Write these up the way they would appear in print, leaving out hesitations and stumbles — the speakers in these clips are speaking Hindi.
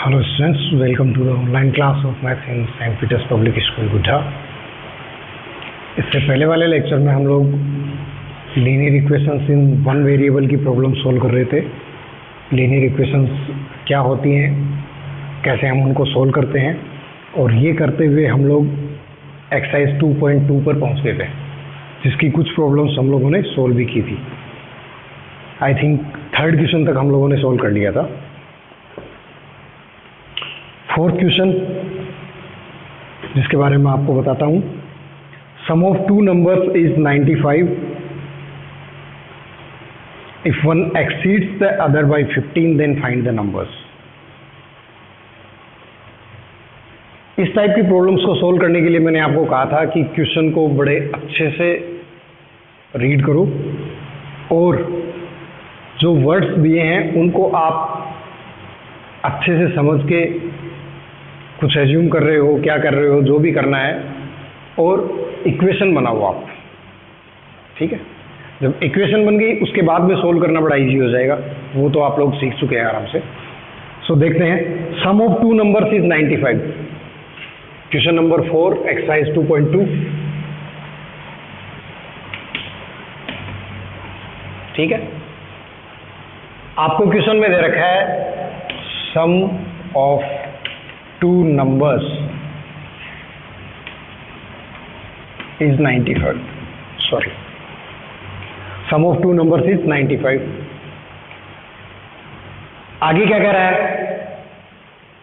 Hello students, welcome to the online class of Maths in St. Peter's Public School गुड्डा। इससे पहले वाले लेक्चर में हम लोग linear equations in one variable की प्रॉब्लम सोल्व कर रहे थे। लीनियर इक्वेशंस क्या होती हैं, कैसे हम उनको सोल्व करते हैं, और ये करते हुए हम लोग एक्सरसाइज 2.2 पर पहुंच गए थे, जिसकी कुछ प्रॉब्लम्स हम लोगों ने सोल्व भी की थी। आई थिंक थर्ड क्वेश्चन तक हम लोगों ने सोल्व कर लिया था। फोर्थ क्वेश्चन जिसके बारे में आपको बताता हूँ, sum of two numbers is 95 if one exceeds the other by 15 then find the numbers. इस टाइप की प्रॉब्लम्स को सोल्व करने के लिए मैंने आपको कहा था कि क्वेश्चन को बड़े अच्छे से रीड करो और जो वर्ड्स दिए हैं उनको आप अच्छे से समझ के कुछ एज्यूम कर रहे हो, क्या कर रहे हो, जो भी करना है, और इक्वेशन बनाओ आप। ठीक है, जब इक्वेशन बन गई उसके बाद में सोल्व करना बड़ा इजी हो जाएगा, वो तो आप लोग सीख चुके हैं आराम से। सो देखते हैं, some of two numbers is 95। Question number 4 exercise 2.2। ठीक है, आपको क्वेश्चन में दे रखा है some of two numbers is 95. Sorry, sum of two numbers is 95. आगे क्या कह रहा है?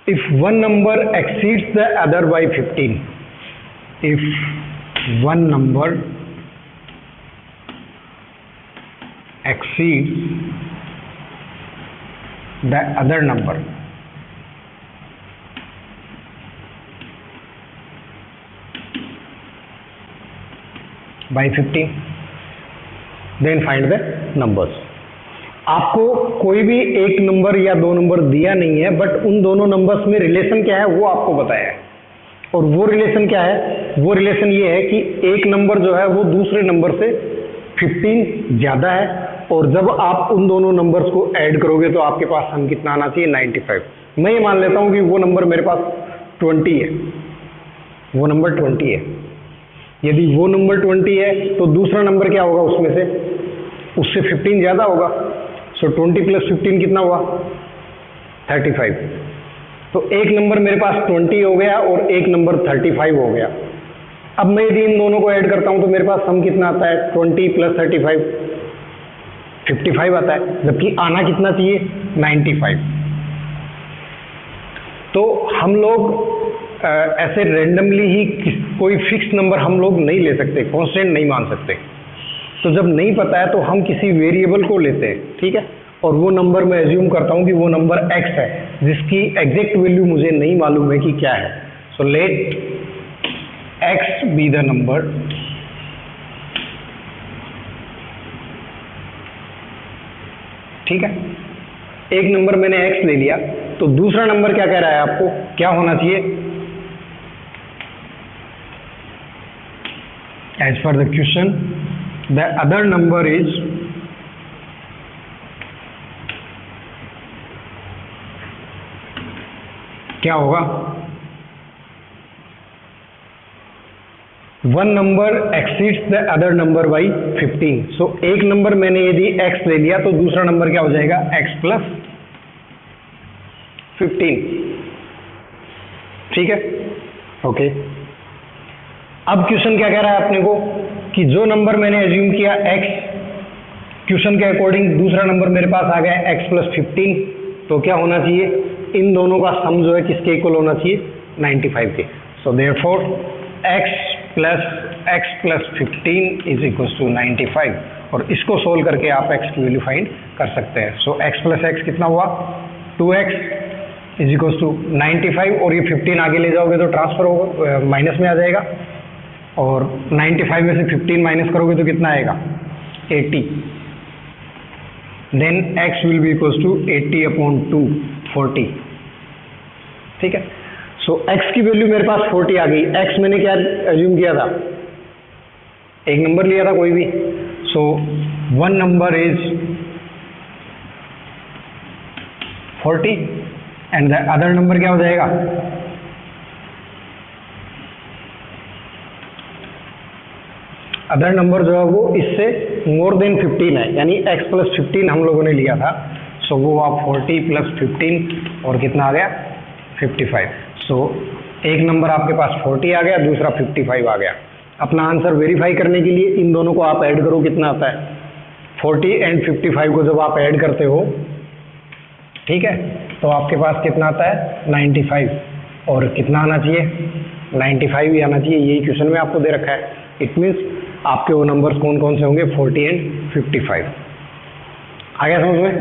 If one number exceeds the other by 15. If one number exceeds the other number by 15 then find the numbers। आपको कोई भी एक नंबर या दो नंबर दिया नहीं है, बट उन दोनों नंबर्स में रिलेशन क्या है वो आपको बताया है। और वो रिलेशन क्या है? वो रिलेशन ये है कि एक नंबर जो है वो दूसरे नंबर से 15 ज़्यादा है, और जब आप उन दोनों नंबर्स को ऐड करोगे तो आपके पास सम कितना आना चाहिए? 95। मैं ये मान लेता हूँ कि वो नंबर मेरे पास 20 है, वो नंबर 20 है। यदि वो नंबर 20 है तो दूसरा नंबर क्या होगा उसमें से? उससे 15 ज़्यादा होगा। सो 20 + 15 कितना हुआ? 35। तो एक नंबर मेरे पास 20 हो गया और एक नंबर 35 हो गया। अब मैं यदि इन दोनों को ऐड करता हूं तो मेरे पास सम कितना आता है? 20 + 35 55 आता है, जबकि आना कितना चाहिए? 95। तो हम लोग ऐसे रेंडमली ही कोई फिक्स नंबर हम लोग नहीं ले सकते, कांस्टेंट नहीं मान सकते। तो जब नहीं पता है तो हम किसी वेरिएबल को लेते हैं। ठीक है, और वो नंबर मैं एज्यूम करता हूँ कि वो नंबर x है, जिसकी एग्जैक्ट वैल्यू मुझे नहीं मालूम है कि क्या है। So let x be the number ठीक है, एक नंबर मैंने x ले लिया, तो दूसरा नंबर क्या कह रहा है आपको? क्या होना चाहिए? As per the question, the other number is क्या होगा? One number exceeds the other number by 15। सो एक नंबर मैंने यदि x ले लिया तो दूसरा नंबर क्या हो जाएगा? x + 15। ठीक है, ओके। अब क्वेश्चन क्या कह रहा है अपने को कि जो नंबर मैंने एज्यूम किया x, क्वेश्चन के अकॉर्डिंग दूसरा नंबर मेरे पास आ गया x + 15, तो क्या होना चाहिए? इन दोनों का सम जो है किसके इक्वल होना चाहिए? 95 के। So therefore x + 15 is equal to 95, और इसको सोल्व करके आप x की वैल्यू फाइंड कर सकते हैं। सो x + x कितना हुआ? 2x इज इक्वल टू 95, और ये 15 आगे ले जाओगे तो ट्रांसफर होगा, माइनस में आ जाएगा, और 95 में से 15 माइनस करोगे तो कितना आएगा? 80। Then x will be equal to 80/2 40। ठीक है, सो x की वैल्यू मेरे पास 40 आ गई। x मैंने क्या एज्यूम किया था? एक नंबर लिया था कोई भी। So one number is 40 and the other number क्या हो जाएगा, अदर नंबर जो है वो इससे मोर देन 15 है, यानी x प्लस 15 हम लोगों ने लिया था, सो वो आप 40 प्लस 15 और कितना आ गया 55। सो एक नंबर आपके पास 40 आ गया, दूसरा 55 आ गया। अपना आंसर वेरीफाई करने के लिए इन दोनों को आप ऐड करो, कितना आता है 40 एंड 55 को जब आप ऐड करते हो, ठीक है, तो आपके पास कितना आता है 95, और कितना आना चाहिए 95 ही आना चाहिए, यही क्वेश्चन में आपको दे रखा है। इट मीन्स आपके वो नंबर्स कौन कौन से होंगे 40 एंड 55। आ गया समझ में?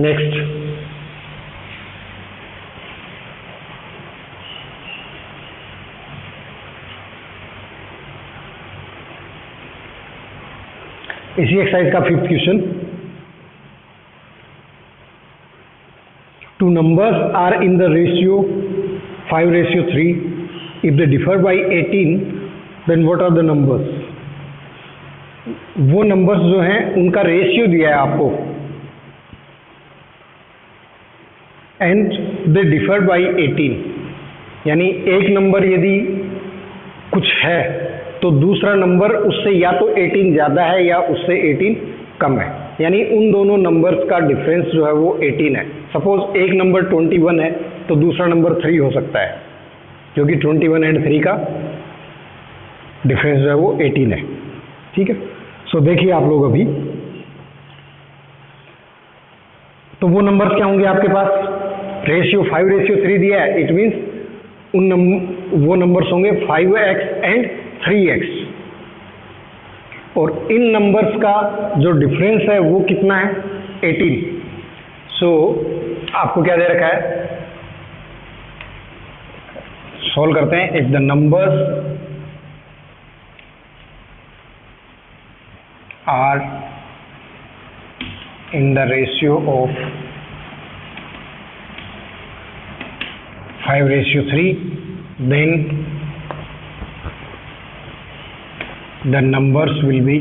नेक्स्ट, इसी एक्सरसाइज का 5th question, two numbers are in the ratio 5:3, if they differ by 18 then what are the numbers. वो नंबर्स जो हैं उनका रेशियो दिया है आपको, एंड दे डिफर बाई 18, यानी एक नंबर यदि कुछ है तो दूसरा नंबर उससे या तो 18 ज़्यादा है या उससे 18 कम है, यानी उन दोनों नंबर्स का डिफरेंस जो है वो 18 है। सपोज एक नंबर 21 है तो दूसरा नंबर 3 हो सकता है, क्योंकि 21 एंड 3 का डिफरेंस जो है वो 18 है, ठीक है। सो देखिए आप लोग अभी, तो वो नंबर्स क्या होंगे आपके पास, रेशियो 5:3 दिया है, इट मीन्स वो नंबर्स होंगे 5x एंड 3x, और इन नंबर्स का जो डिफरेंस है वो कितना है 18। सो आपको क्या दे रखा है, सॉल्व करते हैं। If the numbers are in the ratio of 5:3, then the numbers will be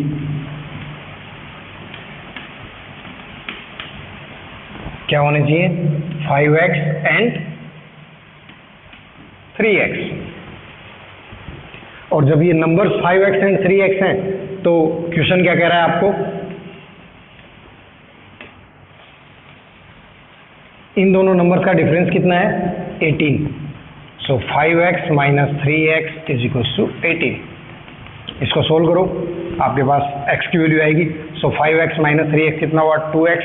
क्या होने चाहिए 5x and 3x, और जब ये नंबर्स 5x एंड 3x हैं तो क्वेश्चन क्या कह रहा है आपको, इन दोनों नंबर्स का डिफरेंस कितना है 18। So 5x minus 3x is equal to 18। इसको सोल्व करो, आपके पास x की वैल्यू आएगी। सो 5x माइनस 3x कितना हुआ 2x,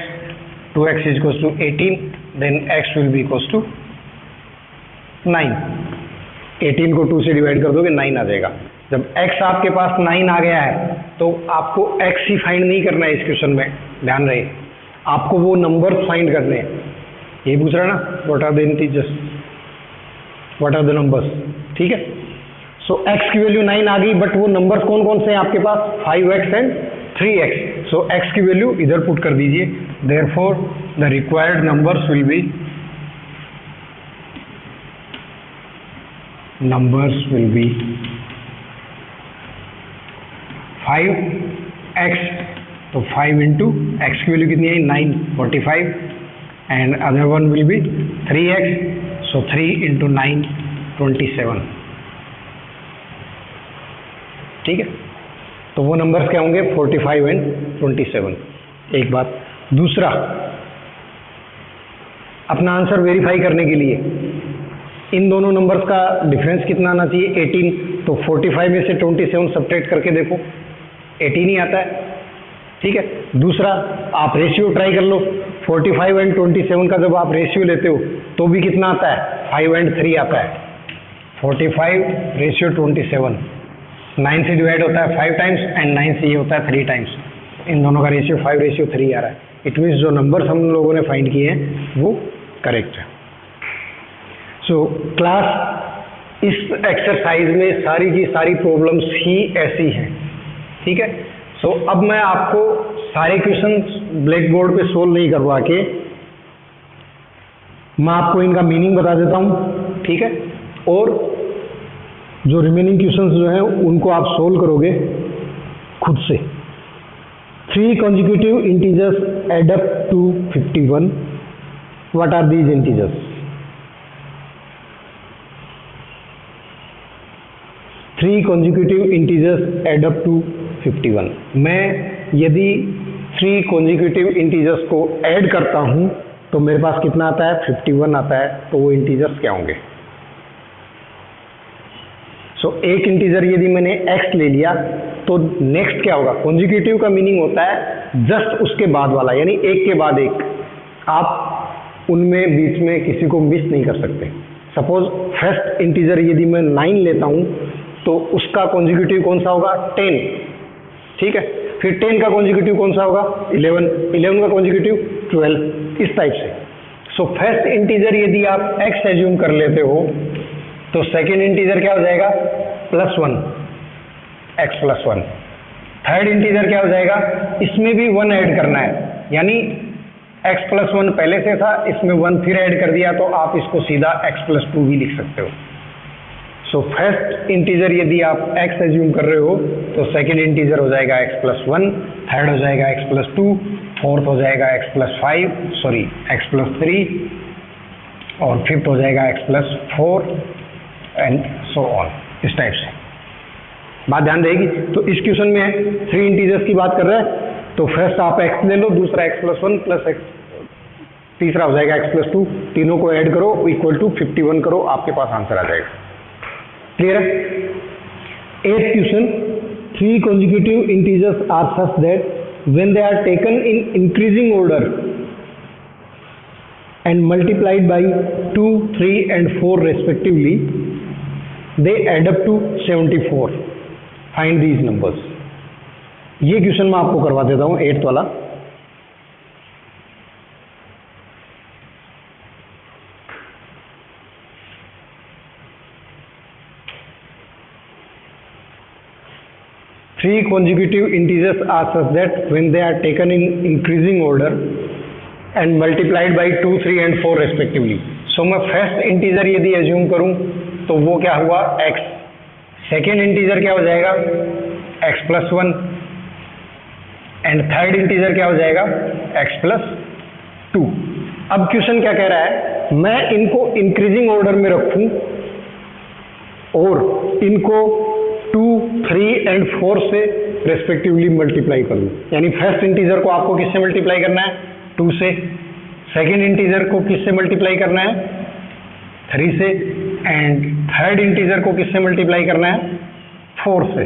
2x is equal to 18, then x will be equal to 9। 18 को 2 से डिवाइड कर दोगे 9 आ जाएगा। जब x आपके पास 9 आ गया है तो आपको x ही फाइंड नहीं करना है इस क्वेश्चन में, ध्यान रहे, आपको वो नंबर्स फाइंड करने हैं। यही पूछ रहा है ना, what are the integers, what are the numbers, ठीक है। सो x की वैल्यू 9 आ गई, बट वो नंबर्स कौन कौन से हैं आपके पास 5x and 3x। So x की वैल्यू इधर पुट कर दीजिए, therefore the required numbers will be 5x, तो 5 इंटू x की वैल्यू कितनी है 9, 45, and other one will be 3x, so 3 into 9, 27, ठीक है। तो वो नंबर्स क्या होंगे 45 एंड 27। एक बात, दूसरा, अपना आंसर वेरीफाई करने के लिए इन दोनों नंबर्स का डिफरेंस कितना आना चाहिए 18, तो 45 में से 27 सब्ट्रैक्ट करके देखो 18 ही आता है, ठीक है। दूसरा, आप रेशियो ट्राई कर लो, 45 एंड 27 का जब आप रेशियो लेते हो तो भी कितना आता है 5 एंड 3 आता है। 45 रेशियो 27, 9 से डिवाइड होता है 5 टाइम्स एंड 9 से ये होता है 3 टाइम्स। इन दोनों का रेशियो 5:3 आ रहा है। इट मीन्स जो नंबर्स हम लोगों ने फाइंड किए हैं वो करेक्ट है। सो क्लास, इस एक्सरसाइज में सारी की सारी प्रॉब्लम्स ही ऐसी हैं, ठीक है। सो अब मैं आपको सारे क्वेश्चंस ब्लैक बोर्ड पे सोल्व नहीं करवा के मैं आपको इनका मीनिंग बता देता हूँ, ठीक है। और जो रिमेनिंग क्वेश्चंस जो हैं उनको आप सोल्व करोगे खुद से। 3 consecutive integers add up to 51. What are these integers? 3 consecutive integers add up to 51। मैं यदि 3 consecutive integers को ऐड करता हूं तो मेरे पास कितना आता है, 51 आता है। तो वो इंटीजर्स क्या होंगे? एक इंटीजर यदि मैंने x ले लिया तो नेक्स्ट क्या होगा? कॉन्जिक्यूटिव का मीनिंग होता है जस्ट उसके बाद वाला, यानी एक के बाद एक। आप उनमें बीच में किसी को मिस नहीं कर सकते। सपोज फर्स्ट इंटीजर यदि मैं 9 लेता हूं तो उसका कॉन्जिक्यूटिव कौन सा होगा? 10, ठीक है। फिर 10 का कॉन्जिक्यूटिव कौन सा होगा? 11, 11 का कॉन्जिक्यूटिव 12, इस टाइप से। फर्स्ट इंटीजर यदि आप x एज्यूम कर लेते हो तो सेकेंड इंटीजर क्या हो जाएगा? +1, x + 1। थर्ड इंटीजर क्या हो जाएगा? इसमें भी 1 ऐड करना है, यानी x + 1 पहले से था, इसमें 1 फिर ऐड कर दिया, तो आप इसको सीधा x + 2 भी लिख सकते हो। फर्स्ट इंटीजर यदि आप x एज्यूम कर रहे हो तो सेकेंड इंटीजर हो जाएगा x + 1, थर्ड हो जाएगा x + 2, फोर्थ हो जाएगा x + 3 और फिफ्थ हो जाएगा x + 4 एंड सो ऑन, इस टाइप से। बात ध्यान देगी। तो इस क्वेश्चन में 3 इंटीजर्स की बात कर रहे हैं, तो फर्स्ट आप x ले लो, दूसरा x + 1 प्लस x, तीसरा हो जाएगा x + 2, तीनों को ऐड करो इक्वल टू 51 करो, आपके पास आंसर आ जाएगा। क्लियर है? 8th question, 3 consecutive integers are such that when they are taken in increasing order and multiplied by 2, 3 and 4 respectively, they add up to 74। Find these numbers। ये क्वेश्चन मैं आपको करवा देता हूं, 8th वाला। Three consecutive integers are such that when they are taken in increasing order and multiplied by 2, 3 and 4 respectively। मैं फर्स्ट इंटीजर यदि एज्यूम करूं तो वो क्या हुआ? x। सेकेंड इंटीजर क्या हो जाएगा? x + 1 एंड थर्ड इंटीजर क्या हो जाएगा? x + 2। अब क्वेश्चन क्या कह रहा है? मैं इनको इंक्रीजिंग ऑर्डर में रखूं और इनको 2, 3 एंड 4 से रेस्पेक्टिवली मल्टीप्लाई करूं। यानी फर्स्ट इंटीजर को आपको किससे मल्टीप्लाई करना है? 2 से। सेकेंड इंटीजर को किससे मल्टीप्लाई करना है? 3 से। एंड थर्ड इंटीजर को किससे मल्टीप्लाई करना है? 4 से।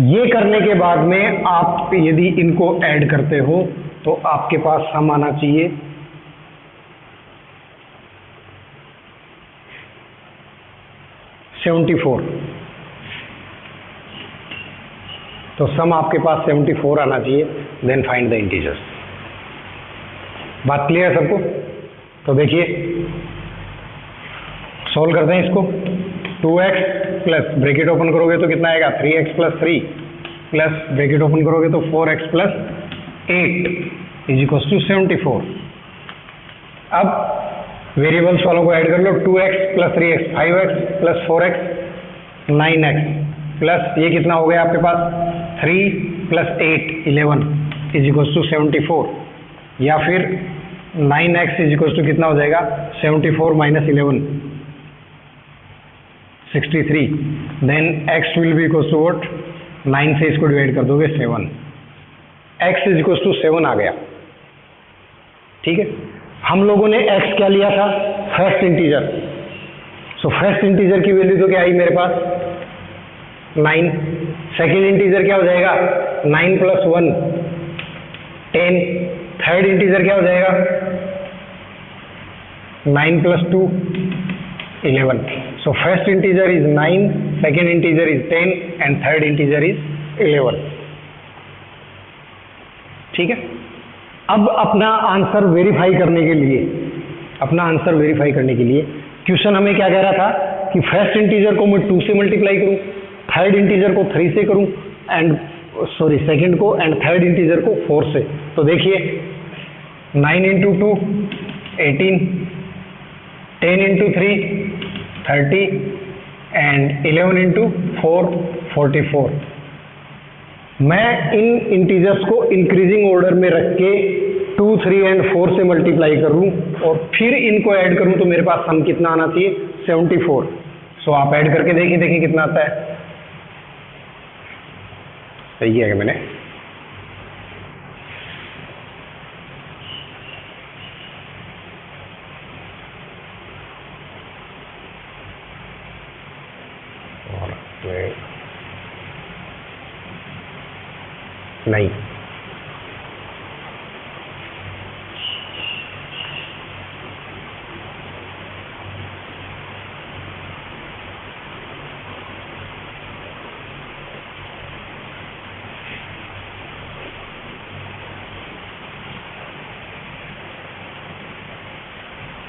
ये करने के बाद में आप यदि इनको ऐड करते हो तो आपके पास सम आना चाहिए 74। तो सम आपके पास 74 आना चाहिए। Then find the integers. बात क्लियर है सबको? तो देखिए सॉल्व करते हैं इसको। 2x प्लस ब्रैकेट ओपन करोगे तो कितना आएगा? 3x + 3 प्लस ब्रैकेट ओपन करोगे तो 4x + 8 = 74। अब वेरिएबल्स वालों को ऐड कर लो। 2x + 3x 5x + 4x 9x plus ये कितना हो गया आपके पास? 3 + 8 11 = 74। या फिर 9x = कितना हो जाएगा? 74 - 11 63। Then x will be equal to what? 9 से इसको डिवाइड कर दोगे 7। x = 7 आ गया। ठीक है। हम लोगों ने x क्या लिया था? First integer. फर्स्ट इंटीजर की वैल्यू तो क्या आई मेरे पास? 9। सेकेंड इंटीजर क्या हो जाएगा? 9 + 1 10। थर्ड इंटीजर क्या हो जाएगा? 9 + 2 11। First integer is 9, second integer is 10 and third integer is 11। ठीक है। अब अपना आंसर वेरीफाई करने के लिए क्वेश्चन हमें क्या कह रहा था कि फर्स्ट इंटीजर को मैं 2 से मल्टीप्लाई करूं, थर्ड इंटीजर को 3 से करूं एंड सेकेंड को एंड थर्ड इंटीजर को 4 से। तो देखिए 9 × 2 18, 10 × 3 30 एंड 11 × 4 44। मैं इन इंटीजर्स को इंक्रीजिंग ऑर्डर में रख के 2, 3 एंड 4 से मल्टीप्लाई करूं और फिर इनको ऐड करूं तो मेरे पास सम कितना आना चाहिए? 74। सो आप ऐड करके देखिए कितना आता है। सही है मैंने? नहीं,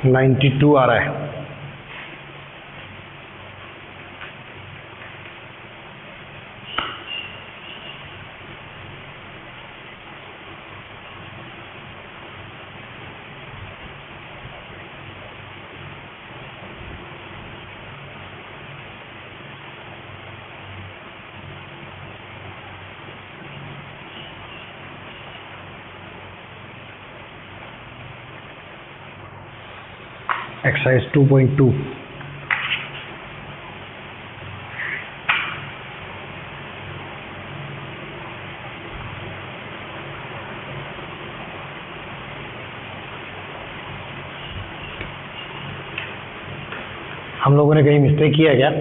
नाइन्टी टू आ रहा है। एक्सरसाइज 2.2। हम लोगों ने कहीं मिस्टेक किया क्या?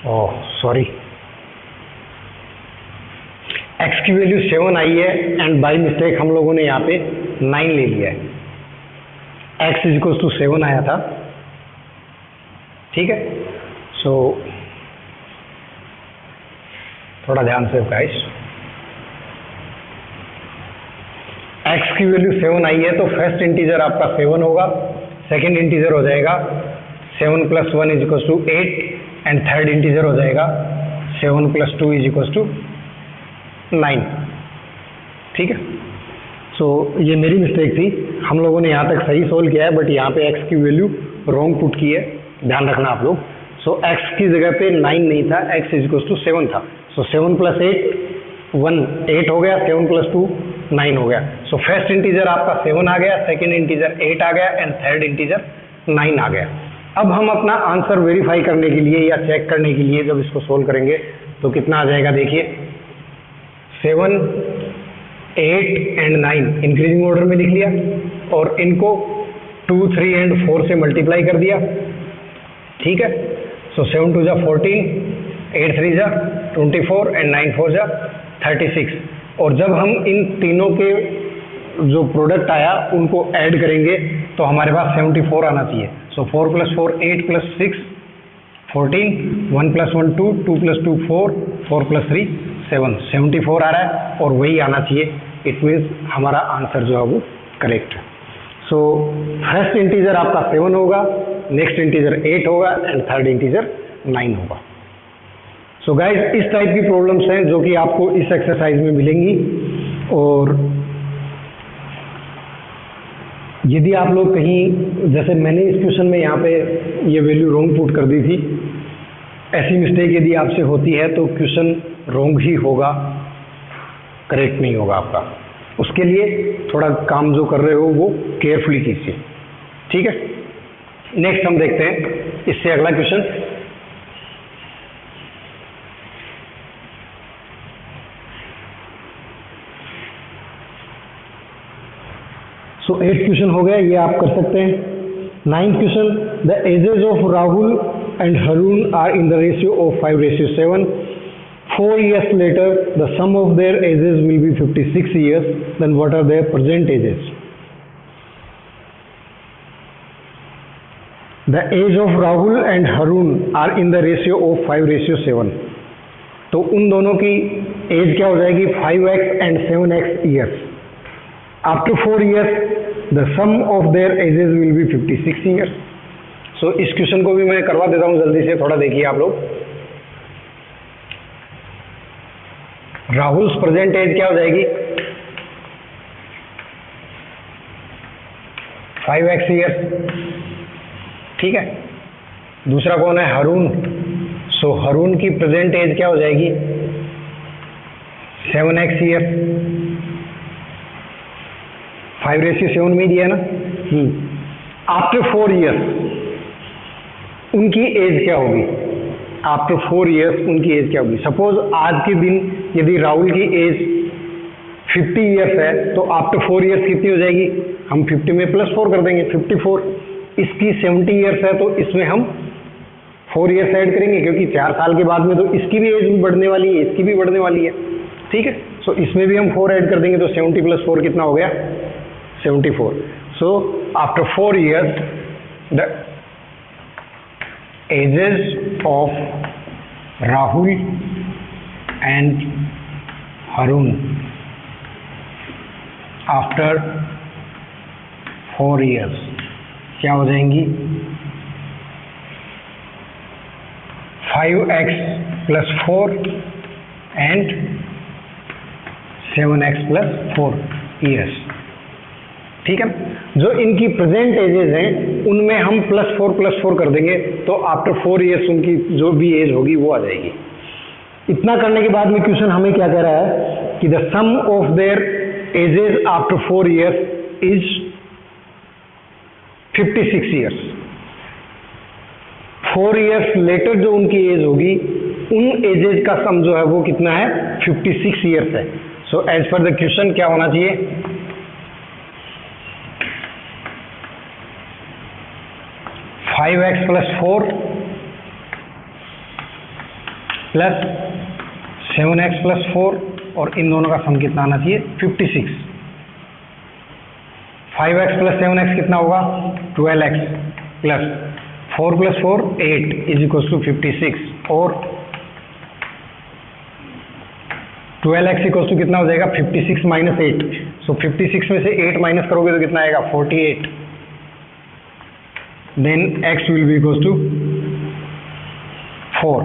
ओह सॉरी, एक्स की वैल्यू 7 आई है एंड बाई मिस्टेक हम लोगों ने यहाँ पे 9 ले लिया है। एक्स इज इक्वल्स टू 7 आया था, ठीक है। सो थोड़ा ध्यान से गाइस, एक्स की वैल्यू 7 आई है तो फर्स्ट इंटीजर आपका 7 होगा, सेकेंड इंटीजर हो जाएगा 7 + 1 is equals to 8 and third integer हो जाएगा 7 + 2 इज इक्वल्स टू 9, ठीक है। सो ये मेरी मिस्टेक थी, हम लोगों ने यहाँ तक सही सोल्व किया है बट यहाँ पे x की वैल्यू रॉन्ग पुट की है, ध्यान रखना आप लोग। सो x की जगह पे 9 नहीं था, x इज इक्वल्स टू 7 था। सो 7 + 8 1 8 हो गया, 7 + 2 9 हो गया। सो फर्स्ट इंटीजर आपका 7 आ गया, सेकेंड इंटीजर 8 आ गया एंड थर्ड इंटीजर 9 आ गया। अब हम अपना आंसर वेरीफाई करने के लिए या चेक करने के लिए जब इसको सोल्व करेंगे तो कितना आ जाएगा, देखिए 7 8 एंड 9 इंक्रीजिंग ऑर्डर में लिख लिया और इनको 2 3 एंड 4 से मल्टीप्लाई कर दिया, ठीक है। सो 7 2 = 14, 8 3 = 24 एंड 9 4 = 36। और जब हम इन तीनों के जो प्रोडक्ट आया उनको ऐड करेंगे तो हमारे पास 74 आना चाहिए। सो 4 + 4 8 + 6 14, 1 + 1 2, 2 + 2 4, 4 + 3 7, 74 आ रहा है और वही आना चाहिए। इट मीन्स हमारा आंसर जो है वो करेक्ट है। सो फर्स्ट इंटीजर आपका 7 होगा, नेक्स्ट इंटीजर 8 होगा एंड थर्ड इंटीजर 9 होगा। सो गाइज इस टाइप की प्रॉब्लम्स हैं जो कि आपको इस एक्सरसाइज में मिलेंगी। और यदि आप लोग कहीं, जैसे मैंने इस क्वेश्चन में यहाँ पे ये वैल्यू रॉन्ग पुट कर दी थी, ऐसी मिस्टेक यदि आपसे होती है तो क्वेश्चन रॉन्ग ही होगा, करेक्ट नहीं होगा आपका। उसके लिए थोड़ा काम जो कर रहे हो वो केयरफुली कीजिए, ठीक है। नेक्स्ट हम देखते हैं इससे अगला क्वेश्चन। सो 8th क्वेश्चन हो गया, ये आप कर सकते हैं। 9th question, the ages of Rahul and Haroon are in the ratio of 5:7। 4 years later, the sum of their ages will be 56 years. Then what are their present ages? The age of Rahul and Harun are in the ratio of 5:7. तो उन दोनों की एज क्या हो जाएगी, 5x and 7x years. After 4 years, the sum of their ages will be 56 years. So इस क्वेश्चन को भी मैं करवा देता हूँ जल्दी से, थोड़ा देखिए आप लोग। राहुल प्रेजेंट एज क्या हो जाएगी, 5x ईयर्स, ठीक है। दूसरा कौन है? हारून। सो हारून की प्रेजेंट एज क्या हो जाएगी? 7x year. 5:7 में ही दिया ना। आफ्टर 4 ईयर्स उनकी एज क्या होगी? आफ्टर 4 ईयर्स उनकी एज क्या होगी? सपोज आज के दिन यदि राहुल की एज 50 ईयर्स है तो आफ्टर 4 ईयर्स कितनी हो जाएगी? हम 50 में +4 कर देंगे, 54। इसकी 70 ईयर्स है तो इसमें हम 4 ईयर्स ऐड करेंगे, क्योंकि 4 साल के बाद में तो इसकी भी एज भी बढ़ने वाली है, इसकी भी बढ़ने वाली है, ठीक है। सो इसमें भी हम 4 ऐड कर देंगे तो 70 + 4 कितना हो गया? 74। So after 4 years the ages of Rahul and Haroon after 4 years क्या हो जाएंगी? 5x + 4 एंड 7x + 4 ईयर्स, ठीक है। जो इनकी प्रेजेंट एजेस हैं उनमें हम +4 कर देंगे तो आफ्टर 4 ईयर्स उनकी जो भी एज होगी वो आ जाएगी। इतना करने के बाद में क्वेश्चन हमें क्या कह रहा है कि the sum of their ages after 4 years is 56 years. 4 years later जो उनकी एज होगी उन एजेस का सम जो है वो कितना है? 56 ईयर्स है। So as per the question क्या होना चाहिए? 5x + 4 + 7x + 4 और इन दोनों का सम कितना आना चाहिए? 56। 5x + 7x कितना होगा? 12x + 4 + 4 8 = 56 और 12x = कितना हो जाएगा? 56 - 8। सो 56 में से 8 माइनस करोगे तो कितना आएगा? 48। Then x will be equals to 4।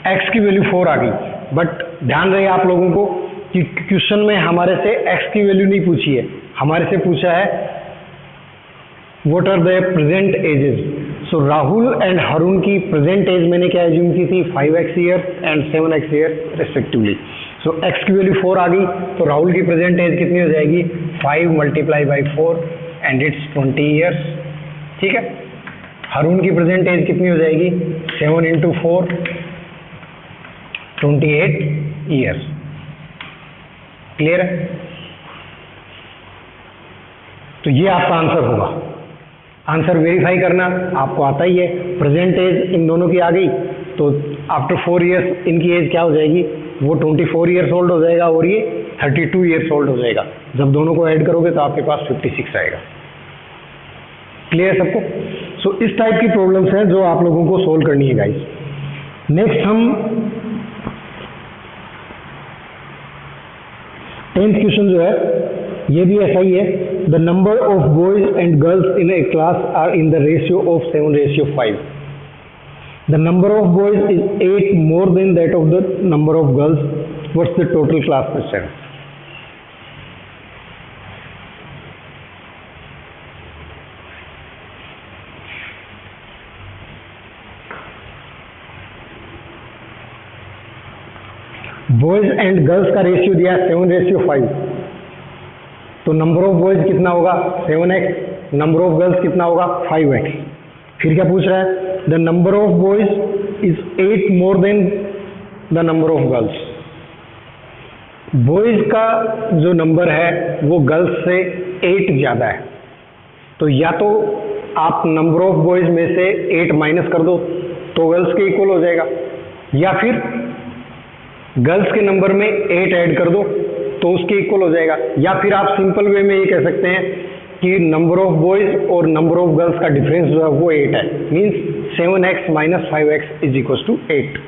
x की वैल्यू 4 आ गई, बट ध्यान रहे आप लोगों को कि क्वेश्चन में हमारे से x की वैल्यू नहीं पूछी है, हमारे से पूछा है what are the present ages. So Rahul and Haroon की प्रेजेंट एज मैंने क्या एज्यूम की थी? 5x year and 7x year respectively. So x की वैल्यू 4 आ गई तो राहुल की प्रेजेंट एज कितनी हो जाएगी? 5 × 4 एंड इट्स 20 ईयर्स, ठीक है। हारून की प्रेजेंट एज कितनी हो जाएगी? 7 × 4 28 ईयर्स। क्लियर है? तो ये आपका आंसर होगा। आंसर वेरीफाई करना आपको आता ही है। प्रेजेंट एज इन दोनों की आ गई तो आफ्टर 4 ईयर्स इनकी एज क्या हो जाएगी? वो 24 ईयर्स ओल्ड हो जाएगा और ये 32 ईयर्स ओल्ड हो जाएगा। जब दोनों को ऐड करोगे तो आपके पास 56 आएगा। क्लियर सबको? सो इस टाइप की प्रॉब्लम्स हैं जो आप लोगों को सोल्व करनी है गाइस। नेक्स्ट हम 10th क्वेश्चन जो है ये भी ऐसा ही है। The number of boys and girls in a class are in the ratio of 7:5। The number of boys is 8 more than that of the number of girls. What's the total class presence? Boys and girls का रेशियो दिया है 7:5। तो नंबर ऑफ बॉयज कितना होगा? 7x। नंबर ऑफ गर्ल्स कितना होगा? 5x। फिर क्या पूछ रहा है? The number of boys is 8 more than the number of girls. Boys का जो नंबर है वो गर्ल्स से 8 ज़्यादा है, तो या तो आप नंबर ऑफ बॉयज में से 8 माइनस कर दो तो गर्ल्स के इक्वल हो जाएगा, या फिर गर्ल्स के नंबर में 8 ऐड कर दो तो उसके इक्वल हो जाएगा, या फिर आप सिंपल वे में ये कह सकते हैं कि नंबर ऑफ बॉयज और नंबर ऑफ गर्ल्स का डिफरेंस जो है वो 8 है। Means 7x - 5x = 8।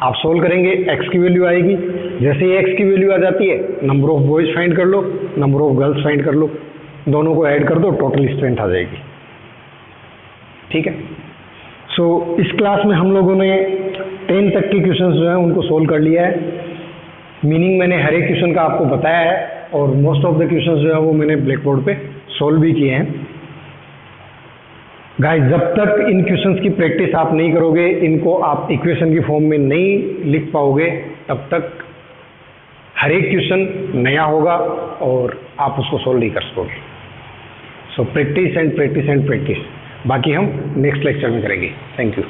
आप सोल्व करेंगे, x की वैल्यू आएगी। जैसे ही x की वैल्यू आ जाती है नंबर ऑफ बॉयज फाइंड कर लो, नंबर ऑफ गर्ल्स फाइंड कर लो, दोनों को ऐड कर दो, टोटल स्ट्रेंथ आ जाएगी। ठीक है। सो इस क्लास में हम लोगों ने 10 तक के क्वेश्चंस जो हैं उनको सोल्व कर लिया है। मीनिंग मैंने हर एक क्वेश्चन का आपको बताया है और मोस्ट ऑफ द क्वेश्चंस जो है वो मैंने ब्लैक बोर्ड पे सोल्व भी किए हैं। गाइस जब तक इन क्वेश्चंस की प्रैक्टिस आप नहीं करोगे, इनको आप इक्वेशन की फॉर्म में नहीं लिख पाओगे, तब तक हर एक क्वेश्चन नया होगा और आप उसको सोल्व नहीं कर सकोगे। So practice and practice and practice. बाकी हम नेक्स्ट लेक्चर में करेंगे। Thank you.